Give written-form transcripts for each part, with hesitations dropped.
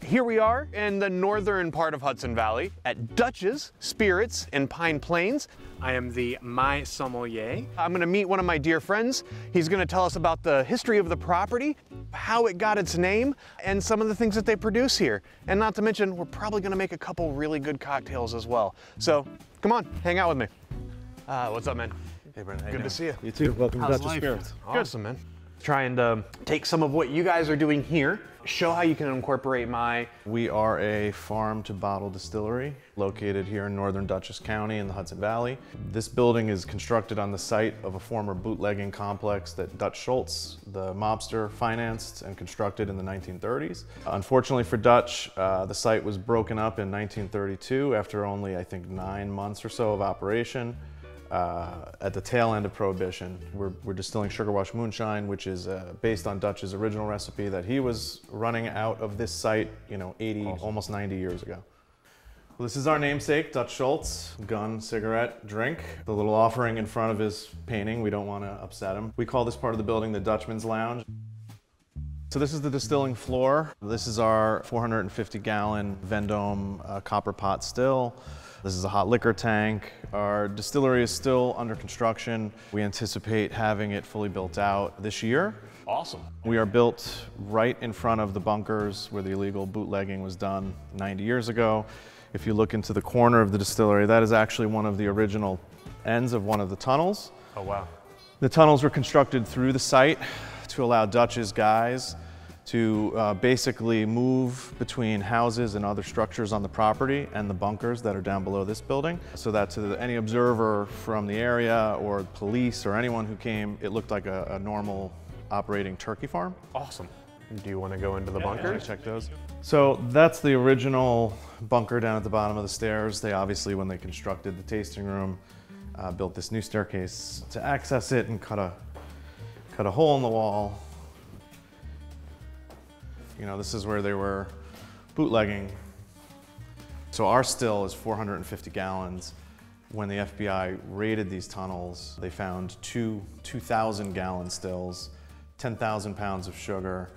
Here we are in the northern part of Hudson Valley at Dutchess Spirits in Pine Plains. I am the Maille sommelier. I'm gonna meet one of my dear friends. He's gonna tell us about the history of the property, how it got its name, and some of the things that they produce here. And not to mention, we're probably gonna make a couple really good cocktails as well. So come on, hang out with me. What's up, man? Hey, Brent. Good to see you. You too. Welcome to How's Dutchess life? Spirits. Awesome, man. Trying to take some of what you guys are doing here, show how you can incorporate my... We are a farm-to-bottle distillery located here in northern Dutchess County in the Hudson Valley. This building is constructed on the site of a former bootlegging complex that Dutch Schultz, the mobster, financed and constructed in the 1930s. Unfortunately for Dutch, the site was broken up in 1932 after only, I think, 9 months or so of operation. At the tail end of Prohibition. We're distilling Sugar Wash Moonshine, which is based on Dutch's original recipe that he was running out of this site, you know, 80, awesome. Almost 90 years ago. Well, this is our namesake, Dutch Schultz. Gun, cigarette, drink. The little offering in front of his painting, we don't want to upset him. We call this part of the building the Dutchman's Lounge. So this is the distilling floor. This is our 450-gallon Vendome copper pot still. This is a hot liquor tank. Our distillery is still under construction. We anticipate having it fully built out this year. Awesome. We are built right in front of the bunkers where the illegal bootlegging was done 90 years ago. If you look into the corner of the distillery, that is actually one of the original ends of one of the tunnels. Oh, wow. The tunnels were constructed through the site to allow Dutch's guys to basically move between houses and other structures on the property and the bunkers that are down below this building, so that to any observer from the area or police or anyone who came, it looked like a normal operating turkey farm. Awesome. Do you want to go into the bunkers? Check those. So that's the original bunker down at the bottom of the stairs. They obviously, when they constructed the tasting room, built this new staircase to access it and cut a hole in the wall. You know, this is where they were bootlegging. So our still is 450 gallons. When the FBI raided these tunnels, they found two 2,000-gallon stills, 10,000 pounds of sugar,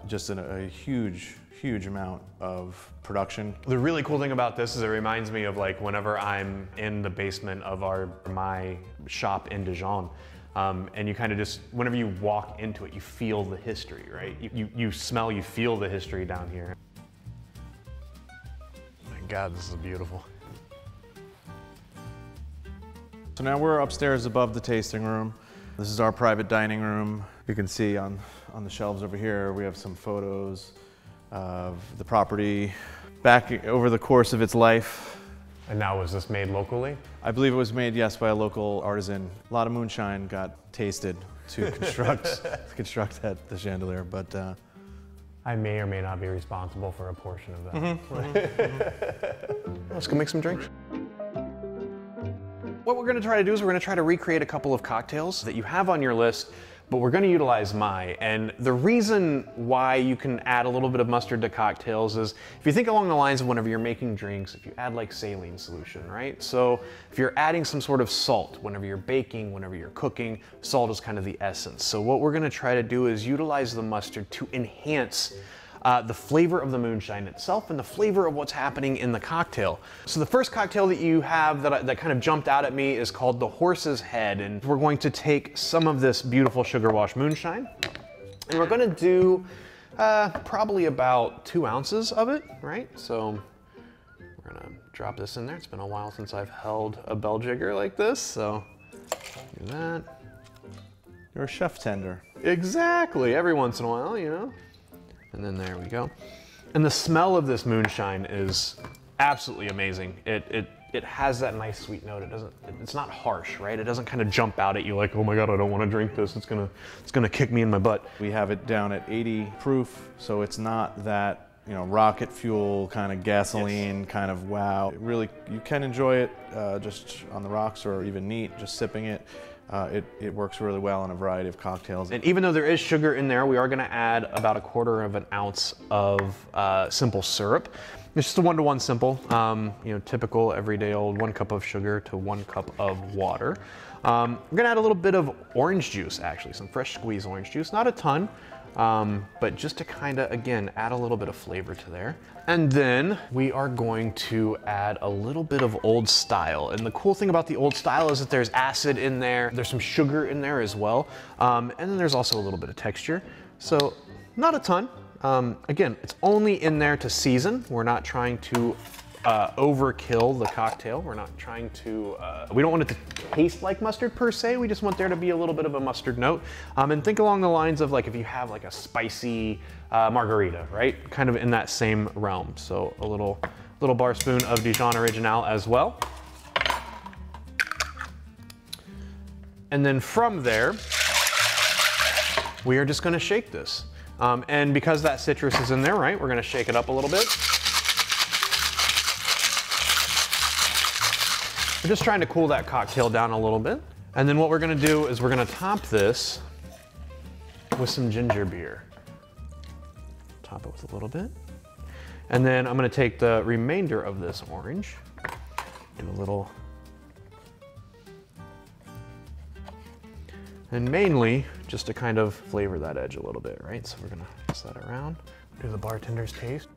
just a huge, huge amount of production. The really cool thing about this is it reminds me of like whenever I'm in the basement of my shop in Dijon. And you kind of just, whenever you walk into it, you feel the history, right? You smell, you feel the history down here. My God, this is beautiful. So now we're upstairs above the tasting room. This is our private dining room. You can see on the shelves over here, we have some photos of the property back over the course of its life. And now, was this made locally? I believe it was made, yes, by a local artisan. A lot of moonshine got tasted to construct the chandelier, but I may or may not be responsible for a portion of that. Let's go make some drinks. What we're gonna try to do is we're gonna try to recreate a couple of cocktails that you have on your list, but we're gonna utilize Maille. And the reason why you can add a little bit of mustard to cocktails is if you think along the lines of whenever you're making drinks, if you add like saline solution, right? So if you're adding some sort of salt, whenever you're baking, whenever you're cooking, salt is kind of the essence. So what we're gonna try to do is utilize the mustard to enhance the flavor of the moonshine itself and the flavor of what's happening in the cocktail. So the first cocktail that you have that kind of jumped out at me is called the Horse's Head, and we're going to take some of this beautiful Sugar Wash Moonshine and we're going to do probably about 2 ounces of it, right? So we're going to drop this in there. It's been a while since I've held a bell jigger like this, so do that. you're a chef tender. Exactly, every once in a while, you know. And then there we go. And the smell of this moonshine is absolutely amazing. It has that nice sweet note. It's not harsh, right? It doesn't kind of jump out at you like, oh my God, I don't want to drink this. It's gonna kick me in my butt. We have it down at 80 proof, so it's not that, you know, rocket fuel kind of gasoline kind of wow. It really, you can enjoy it just on the rocks or even neat, just sipping it. It works really well in a variety of cocktails. And even though there is sugar in there, we are gonna add about 1/4 of an ounce of simple syrup. It's just a 1-to-1 simple, you know, typical everyday old 1 cup of sugar to 1 cup of water. We're gonna add a little bit of orange juice, actually, some fresh squeezed orange juice, not a ton. but just to kind of, again, add a little bit of flavor to there. And then we are going to add a little bit of old style. And the cool thing about the old style is that there's acid in there, there's some sugar in there as well. And then there's also a little bit of texture. So not a ton. Again, it's only in there to season. We're not trying to overkill the cocktail. We're not trying to, we don't want it to taste like mustard per se. We just want there to be a little bit of a mustard note. And think along the lines of like if you have like a spicy margarita, right? Kind of in that same realm. So a little bar spoon of Dijon Original as well. And then from there, we are just gonna shake this. And because that citrus is in there, right, we're gonna shake it up a little bit. We're just trying to cool that cocktail down a little bit. And then what we're gonna do is we're gonna top this with some ginger beer. Top it with a little bit. And then I'm gonna take the remainder of this orange, do a little, and mainly just to kind of flavor that edge a little bit, right? So we're gonna pass that around. Do the bartender's taste.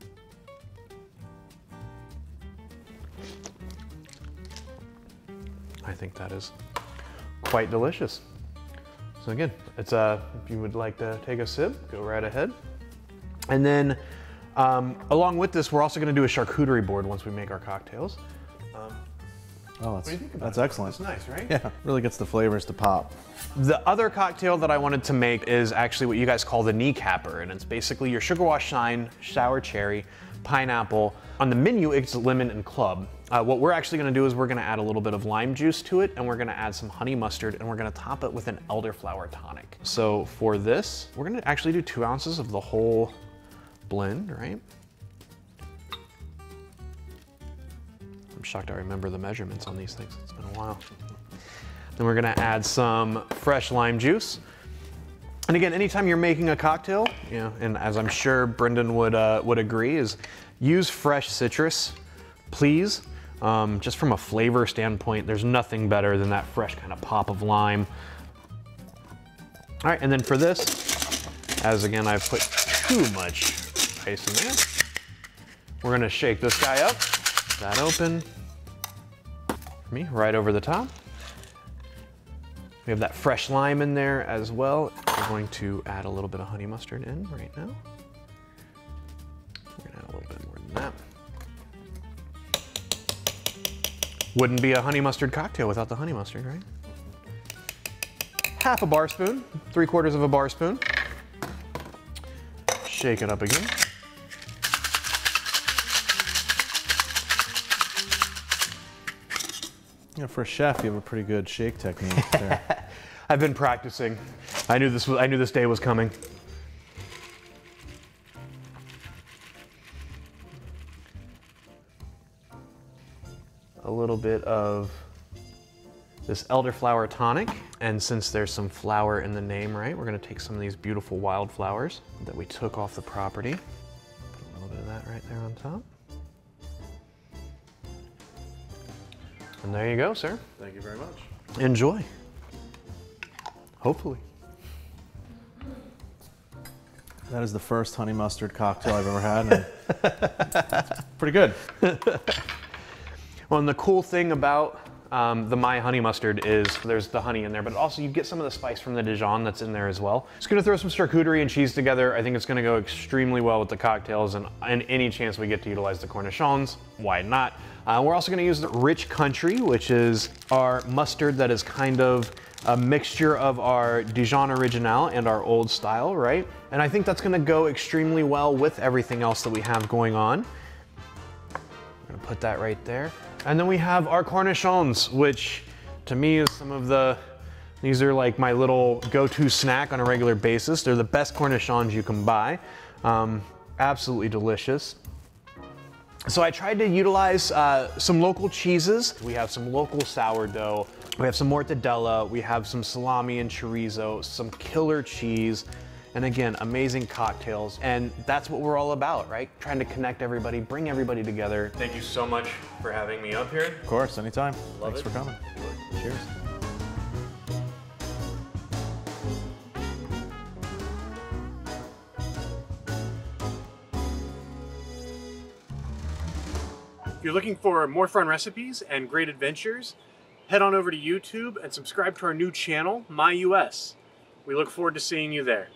I think that is quite delicious. So again, it's if you would like to take a sip, go right ahead. And then along with this, we're also gonna do a charcuterie board once we make our cocktails. Oh, What do you think about that's it? excellent. That's nice, right? Yeah, really gets the flavors to pop. The other cocktail that I wanted to make is actually what you guys call the kneecapper, and it's basically your Sugar Wash Shine, sour cherry, pineapple. On the menu, it's lemon and club. What we're actually gonna do is we're gonna add a little bit of lime juice to it, and we're gonna add some honey mustard, and we're gonna top it with an elderflower tonic. So for this, we're gonna actually do 2 ounces of the whole blend, right? I'm shocked I remember the measurements on these things. It's been a while. Then we're gonna add some fresh lime juice. And again, anytime you're making a cocktail, you know, and as I'm sure Brendan would agree, is use fresh citrus, please. Just from a flavor standpoint, there's nothing better than that fresh kind of pop of lime. All right, and then for this, as again, I've put too much ice in there, we're gonna shake this guy up, that open, for me, right over the top. We have that fresh lime in there as well. We're going to add a little bit of honey mustard in right now. We're gonna add a little bit more than that. Wouldn't be a honey mustard cocktail without the honey mustard, right? Half a bar spoon, 3/4 of a bar spoon. Shake it up again. Yeah, for a chef, you have a pretty good shake technique there. I've been practicing. I knew this day was coming. A little bit of this elderflower tonic, and since there's some flower in the name, right, we're gonna take some of these beautiful wildflowers that we took off the property. Put a little bit of that right there on top. And there you go, sir. Thank you very much. Enjoy. Hopefully. That is the first honey mustard cocktail I've ever had. And it's pretty good. Well, and the cool thing about the Maille honey mustard is there's the honey in there, but also you get some of the spice from the Dijon that's in there as well. Just gonna throw some charcuterie and cheese together. I think it's gonna go extremely well with the cocktails, and any chance we get to utilize the cornichons, why not? We're also gonna use the Rich Country, which is our mustard that is kind of a mixture of our Dijon Original and our old style, right? And I think that's gonna go extremely well with everything else that we have going on. We're gonna put that right there. And then we have our cornichons, which to me is these are like my little go-to snack on a regular basis. They're the best cornichons you can buy. Absolutely delicious. So I tried to utilize some local cheeses. We have some local sourdough, we have some mortadella, we have some salami and chorizo, some killer cheese, and again, amazing cocktails. And that's what we're all about, right? Trying to connect everybody, bring everybody together. Thank you so much for having me up here. Of course, anytime. Love Thanks it. for coming. Cheers. If you're looking for more fun recipes and great adventures, head on over to YouTube and subscribe to our new channel, My US. We look forward to seeing you there.